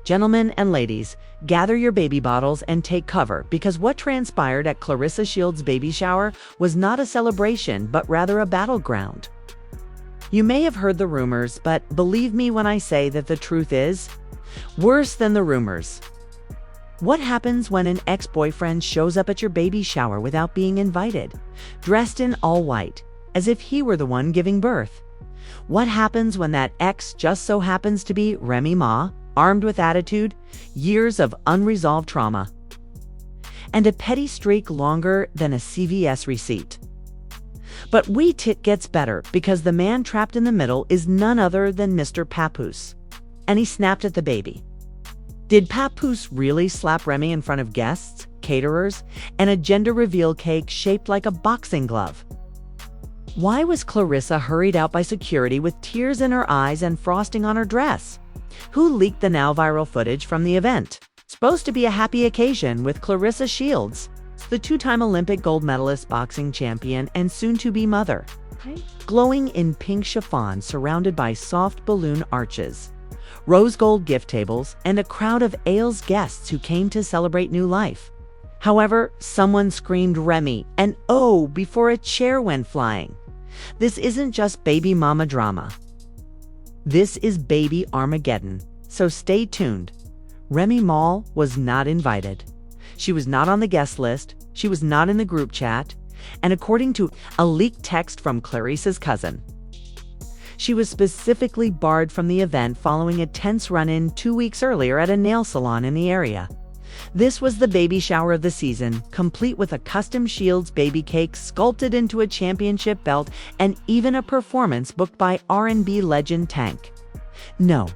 Gentlemen and ladies, gather your baby bottles and take cover, because what transpired at Clarissa Shields' baby shower was not a celebration, but rather a battleground. You may have heard the rumors, but believe me when I say that the truth is worse than the rumors. What happens when an ex-boyfriend shows up at your baby shower without being invited, dressed in all white, as if he were the one giving birth? What happens when that ex just so happens to be Remy Ma, armed with attitude, years of unresolved trauma, and a petty streak longer than a CVS receipt? But it gets better, because the man trapped in the middle is none other than Mr. Papoose. And he snapped at the baby. Did Papoose really slap Remy in front of guests, caterers, and a gender reveal cake shaped like a boxing glove? Why was Clarissa hurried out by security with tears in her eyes and frosting on her dress? Who leaked the now viral footage from the event? Supposed to be a happy occasion with Clarissa Shields, the two-time Olympic gold medalist, boxing champion, and soon-to-be mother, glowing in pink chiffon surrounded by soft balloon arches, rose gold gift tables, and a crowd of Ailes guests who came to celebrate new life. However, someone screamed Remy and "oh" before a chair went flying. This isn't just baby mama drama. This is baby Armageddon, so stay tuned. Remy Ma was not invited. She was not on the guest list, she was not in the group chat, and according to a leaked text from Clarissa's cousin, she was specifically barred from the event following a tense run-in 2 weeks earlier at a nail salon in the area. This was the baby shower of the season, complete with a custom Shields baby cake sculpted into a championship belt and even a performance booked by R&B legend Tank. No,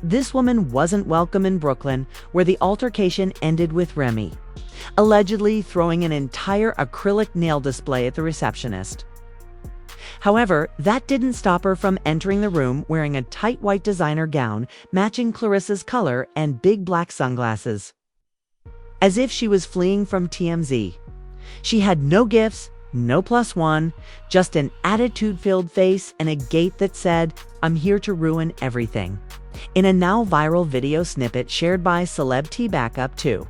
this woman wasn't welcome in Brooklyn, where the altercation ended with Remy allegedly throwing an entire acrylic nail display at the receptionist. However, that didn't stop her from entering the room wearing a tight white designer gown matching Clarissa's color and big black sunglasses, as if she was fleeing from TMZ. She had no gifts, no +1, just an attitude-filled face and a gait that said, "I'm here to ruin everything." In a now viral video snippet shared by Celeb T Backup 2,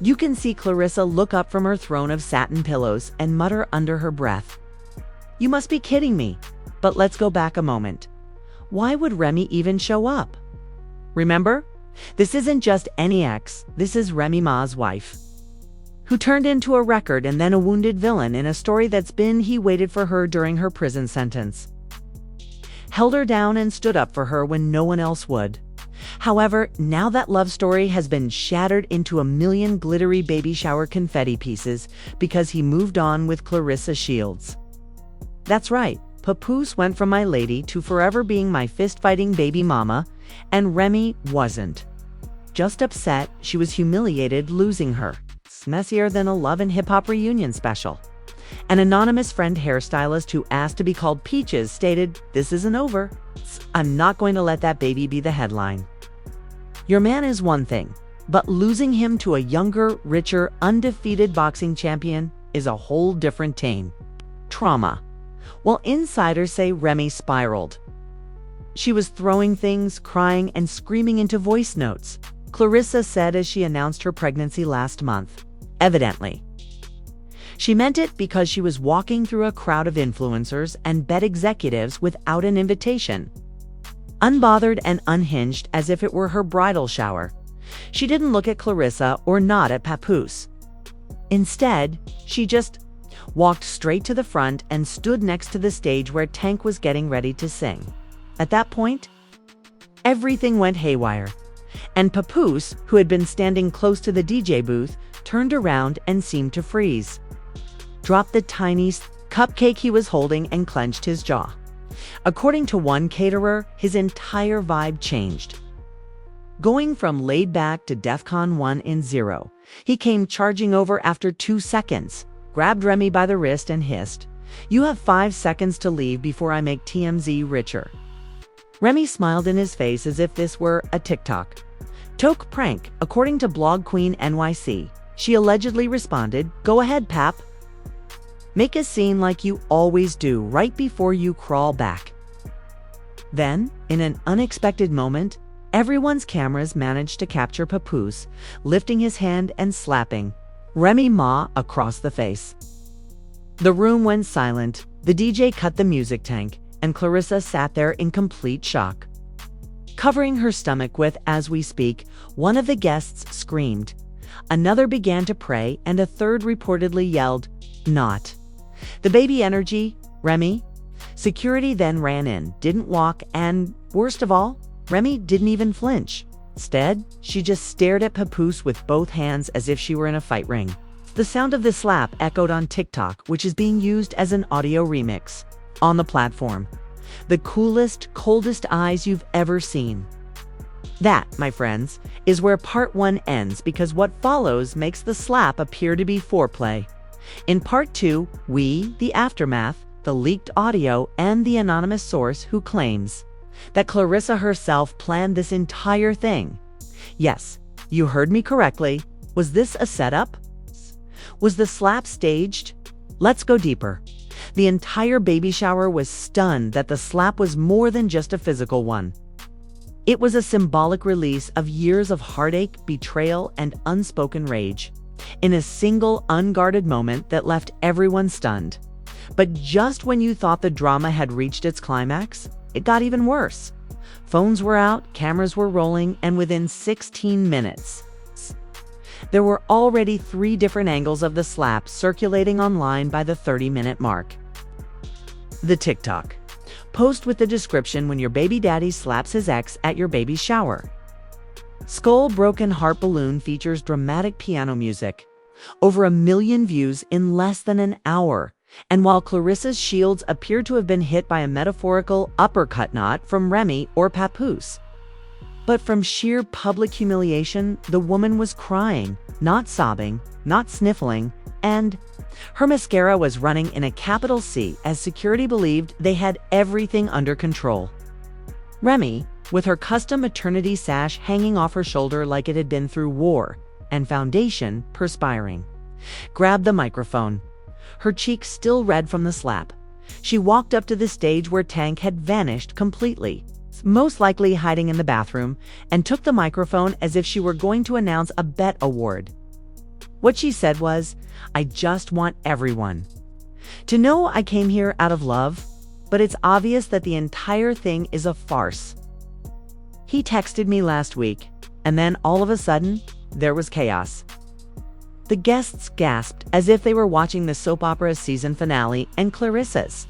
you can see Clarissa look up from her throne of satin pillows and mutter under her breath, "You must be kidding me." But let's go back a moment. Why would Remy even show up? Remember, this isn't just any ex, this is Remy Ma's wife, who turned into a record and then a wounded villain in a story he waited for her during her prison sentence, held her down and stood up for her when no one else would. However, now that love story has been shattered into a million glittery baby shower confetti pieces because he moved on with Clarissa Shields. That's right, Papoose went from my lady to forever being my fist-fighting baby mama, and Remy wasn't just upset, she was humiliated losing her. It's messier than a Love and Hip Hop reunion special. An anonymous friend hairstylist who asked to be called Peaches stated, "This isn't over. I'm not going to let that baby be the headline." Your man is one thing, but losing him to a younger, richer, undefeated boxing champion is a whole different trauma. While insiders say Remy spiraled, she was throwing things, crying, and screaming into voice notes, Clarissa said as she announced her pregnancy last month. Evidently, she meant it because she was walking through a crowd of influencers and bet executives without an invitation, unbothered and unhinged as if it were her bridal shower. She didn't look at Clarissa or nod at Papoose. Instead, she just walked straight to the front and stood next to the stage where Tank was getting ready to sing. At that point, everything went haywire, and Papoose, who had been standing close to the DJ booth, turned around and seemed to freeze, dropped the tiny cupcake he was holding, and clenched his jaw. According to one caterer, his entire vibe changed. Going from laid back to DEFCON 1 in 0, he came charging over after 2 seconds, grabbed Remy by the wrist and hissed, "You have 5 seconds to leave before I make TMZ richer." Remy smiled in his face as if this were a TikTok prank. According to Blog Queen NYC, she allegedly responded, "Go ahead, Pap. Make a scene like you always do right before you crawl back." Then, in an unexpected moment, everyone's cameras managed to capture Papoose lifting his hand and slapping Remy Ma across the face. The room went silent, the DJ cut the music tank, and Clarissa sat there in complete shock. Covering her stomach with "As we speak," one of the guests screamed. Another began to pray, and a third reportedly yelled, "Not." The baby energy, Remy? Security then ran in, didn't walk, and, worst of all, Remy didn't even flinch. Instead, she just stared at Papoose with both hands as if she were in a fight ring. The sound of the slap echoed on TikTok, which is being used as an audio remix on the platform. The coolest, coldest eyes you've ever seen. That, my friends, is where part 1 ends, because what follows makes the slap appear to be foreplay. In part 2, the aftermath, the leaked audio, and the anonymous source who claims that Clarissa herself planned this entire thing. Yes, you heard me correctly. Was this a setup? Was the slap staged? Let's go deeper. The entire baby shower was stunned that the slap was more than just a physical one. It was a symbolic release of years of heartache, betrayal, and unspoken rage, in a single, unguarded moment that left everyone stunned. But just when you thought the drama had reached its climax, it got even worse. Phones were out, cameras were rolling, and within 16 minutes, there were already 3 different angles of the slap circulating online by the 30-minute mark. The TikTok. Post with the description when your baby daddy slaps his ex at your baby's shower. Skull Broken Heart Balloon features dramatic piano music. Over 1 million views in less than an hour. And while Clarissa's shields appear to have been hit by a metaphorical uppercut not from Remy or Papoose, but from sheer public humiliation, the woman was crying, not sobbing, not sniffling, and her mascara was running in a capital C as security believed they had everything under control. Remy, with her custom maternity sash hanging off her shoulder like it had been through war, and foundation perspiring, grabbed the microphone. Her cheeks still red from the slap. She walked up to the stage where Tank had vanished completely, most likely hiding in the bathroom, and took the microphone as if she were going to announce a bet award. What she said was, "I just want everyone to know I came here out of love, but it's obvious that the entire thing is a farce. He texted me last week, and then all of a sudden, there was chaos." The guests gasped as if they were watching the soap opera season finale, and Clarissa's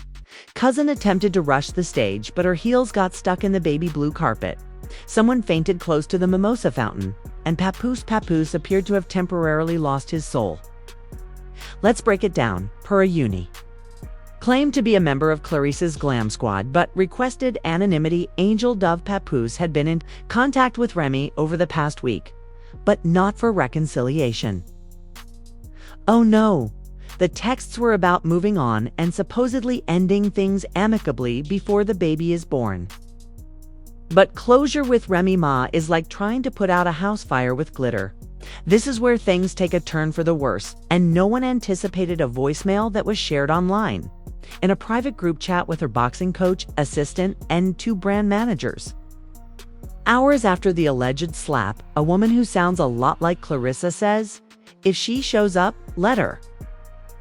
cousin attempted to rush the stage, but her heels got stuck in the baby blue carpet. Someone fainted close to the mimosa fountain, and Papoose appeared to have temporarily lost his soul. Let's break it down, per a uni. Claimed to be a member of Clarissa's glam squad, but requested anonymity, Angel Dove Papoose had been in contact with Remy over the past week, but not for reconciliation. Oh no, the texts were about moving on and supposedly ending things amicably before the baby is born. But closure with Remy Ma is like trying to put out a house fire with glitter. This is where things take a turn for the worse, and no one anticipated a voicemail that was shared online, in a private group chat with her boxing coach, assistant, and 2 brand managers. Hours after the alleged slap, a woman who sounds a lot like Clarissa says, "If she shows up, let her.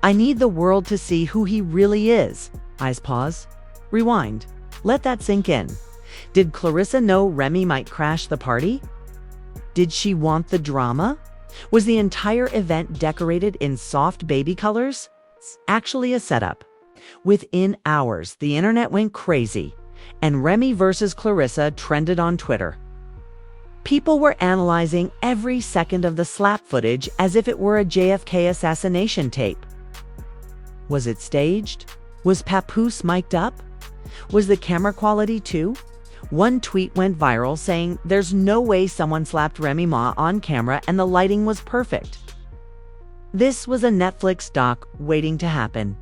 I need the world to see who he really is." Eyes pause. Rewind. Let that sink in. Did Clarissa know Remy might crash the party? Did she want the drama? Was the entire event decorated in soft baby colors? It's actually a setup. Within hours, the internet went crazy, and Remy versus Clarissa trended on Twitter. People were analyzing every second of the slap footage as if it were a JFK assassination tape. Was it staged? Was Papoose mic'd up? Was the camera quality too? One tweet went viral saying there's no way someone slapped Remy Ma on camera and the lighting was perfect. This was a Netflix doc waiting to happen.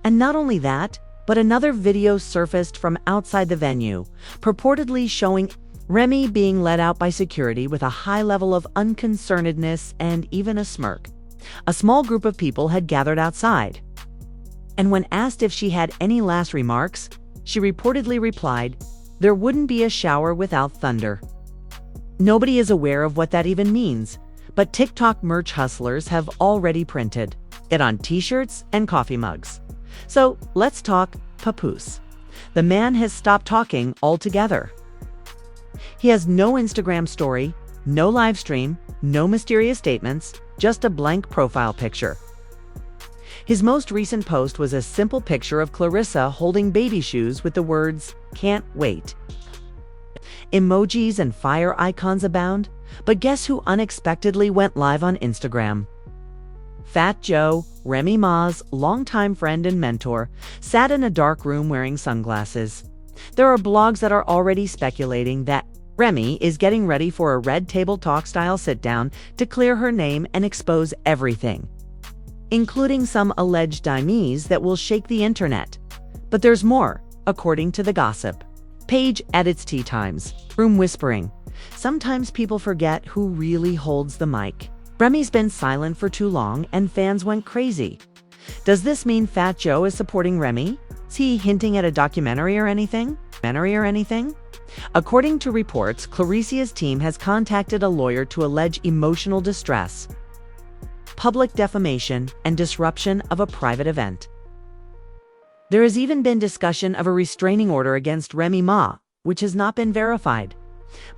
And not only that, but another video surfaced from outside the venue, purportedly showing Remy being led out by security with a high level of unconcernedness and even a smirk. A small group of people had gathered outside. And when asked if she had any last remarks, she reportedly replied, "There wouldn't be a shower without thunder." Nobody is aware of what that even means, but TikTok merch hustlers have already printed it on t-shirts and coffee mugs. So let's talk Papoose. The man has stopped talking altogether. He has no Instagram story, no live stream, no mysterious statements, just a blank profile picture. His most recent post was a simple picture of Clarissa holding baby shoes with the words, "Can't wait." Emojis and fire icons abound, but guess who unexpectedly went live on Instagram? Fat Joe, Remy Ma's longtime friend and mentor, sat in a dark room wearing sunglasses. There are blogs that are already speculating that Remy is getting ready for a Red Table Talk style sit-down to clear her name and expose everything, including some alleged dimes that will shake the internet. But there's more, according to the gossip page at its tea times. Room whispering. Sometimes people forget who really holds the mic. Remy's been silent for too long and fans went crazy. Does this mean Fat Joe is supporting Remy? Is he hinting at a documentary or anything? According to reports, Clarissa's team has contacted a lawyer to allege emotional distress, public defamation, and disruption of a private event. There has even been discussion of a restraining order against Remy Ma, which has not been verified,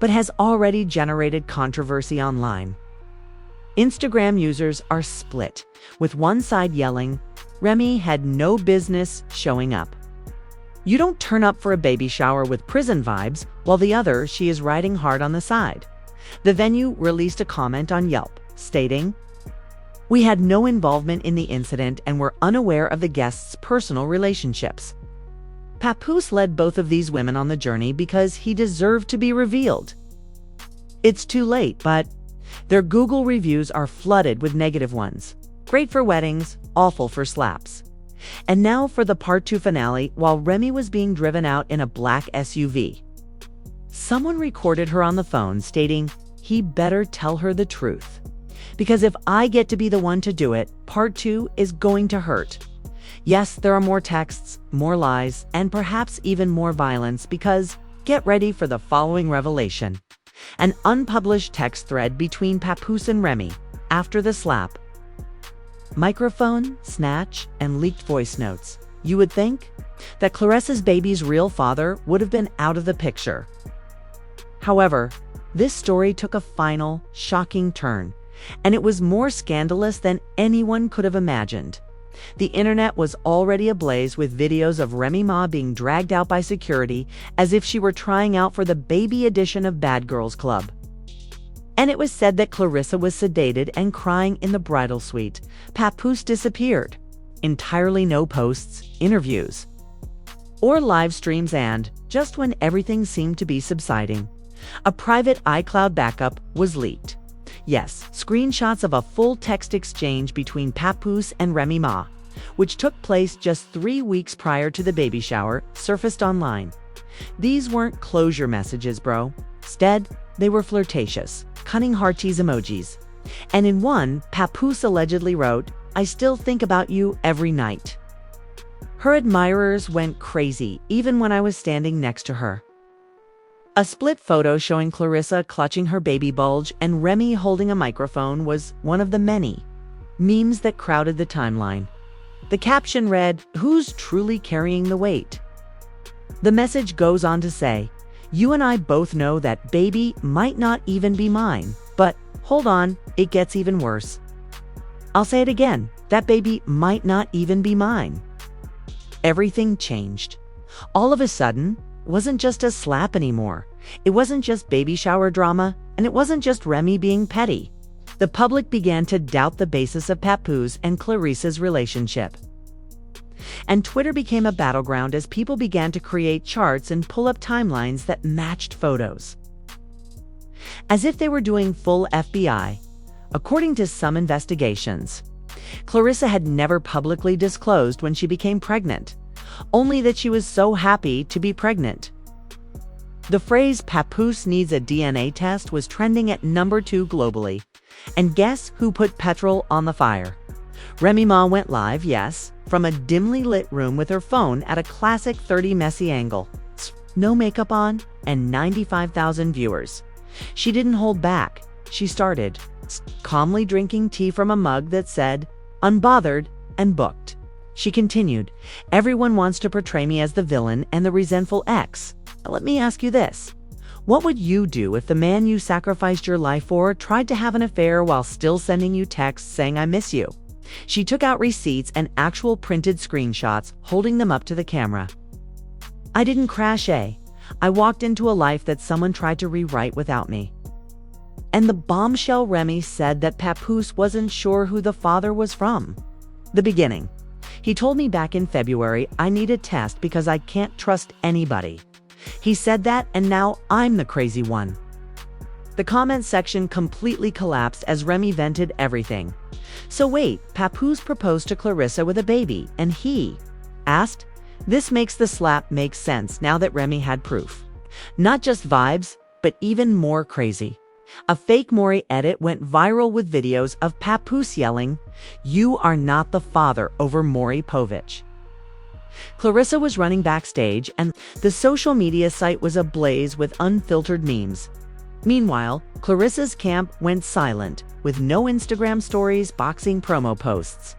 but has already generated controversy online. Instagram users are split, with one side yelling, "Remy had no business showing up. You don't turn up for a baby shower with prison vibes," while the other, "She is riding hard on the side." The venue released a comment on Yelp, stating, "We had no involvement in the incident and were unaware of the guests' personal relationships." Papoose led both of these women on the journey because he deserved to be revealed. It's too late, but their Google reviews are flooded with negative ones. Great for weddings, awful for slaps. And now for the part 2 finale, while Remy was being driven out in a black SUV. Someone recorded her on the phone stating, "He better tell her the truth. Because if I get to be the one to do it, part 2 is going to hurt." Yes, there are more texts, more lies, and perhaps even more violence because, get ready for the following revelation. An unpublished text thread between Papoose and Remy after the slap. Microphone, snatch, and leaked voice notes. You would think that Clarissa's baby's real father would have been out of the picture. However, this story took a final, shocking turn, and it was more scandalous than anyone could have imagined. The internet was already ablaze with videos of Remy Ma being dragged out by security as if she were trying out for the baby edition of Bad Girls Club. And it was said that Clarissa was sedated and crying in the bridal suite. Papoose disappeared. Entirely no posts, interviews, or live streams, and, just when everything seemed to be subsiding, a private iCloud backup was leaked. Yes, screenshots of a full text exchange between Papoose and Remy Ma, which took place just 3 weeks prior to the baby shower, surfaced online. These weren't closure messages, bro. Instead, they were flirtatious, cunning heart-tease emojis. And in one, Papoose allegedly wrote, "I still think about you every night." Her admirers went crazy, even when I was standing next to her. A split photo showing Clarissa clutching her baby bulge and Remy holding a microphone was one of the many memes that crowded the timeline. The caption read, "Who's truly carrying the weight?" The message goes on to say, "You and I both know that baby might not even be mine, but hold on, it gets even worse. I'll say it again, that baby might not even be mine." Everything changed. All of a sudden, it wasn't just a slap anymore. It wasn't just baby shower drama, and it wasn't just Remy being petty. The public began to doubt the basis of Papoose and Clarissa's relationship. And Twitter became a battleground as people began to create charts and pull up timelines that matched photos, as if they were doing full FBI. According to some investigations, Clarissa had never publicly disclosed when she became pregnant, only that she was so happy to be pregnant. The phrase "Papoose needs a DNA test" was trending at number 2 globally. And guess who put petrol on the fire? Remy Ma went live, yes, from a dimly lit room with her phone at a classic 30 messy angle. No makeup on, and 95,000 viewers. She didn't hold back. She started, calmly drinking tea from a mug that said, "Unbothered and booked." She continued, "Everyone wants to portray me as the villain and the resentful ex. Let me ask you this. What would you do if the man you sacrificed your life for tried to have an affair while still sending you texts saying, 'I miss you'?" She took out receipts and actual printed screenshots, holding them up to the camera. "I didn't crash, eh? I walked into a life that someone tried to rewrite without me." And the bombshell Remy said that Papoose wasn't sure who the father was from. The beginning. "He told me back in February I need a test because I can't trust anybody. He said that, and now I'm the crazy one." The comment section completely collapsed as Remy vented everything. "So wait, Papoose proposed to Clarissa with a baby, and he asked?" This makes the slap make sense now that Remy had proof. Not just vibes, but even more crazy. A fake Maury edit went viral with videos of Papoose yelling, "You are not the father," over Maury Povich. Clarissa was running backstage, and the social media site was ablaze with unfiltered memes. Meanwhile, Clarissa's camp went silent, with no Instagram stories, boxing promo posts,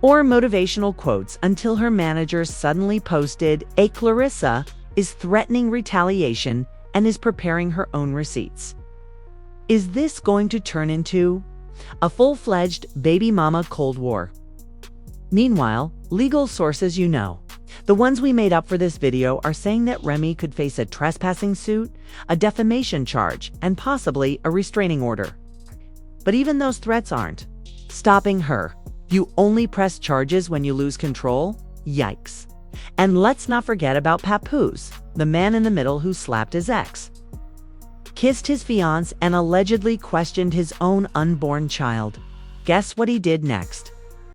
or motivational quotes until her manager suddenly posted, "A Clarissa is threatening retaliation and is preparing her own receipts." Is this going to turn into a full-fledged baby mama Cold War? Meanwhile, legal sources the ones we made up for this video, are saying that Remy could face a trespassing suit, a defamation charge, and possibly a restraining order. But even those threats aren't stopping her. You only press charges when you lose control? Yikes. And let's not forget about Papoose, the man in the middle who slapped his ex, kissed his fiancée, and allegedly questioned his own unborn child. Guess what he did next?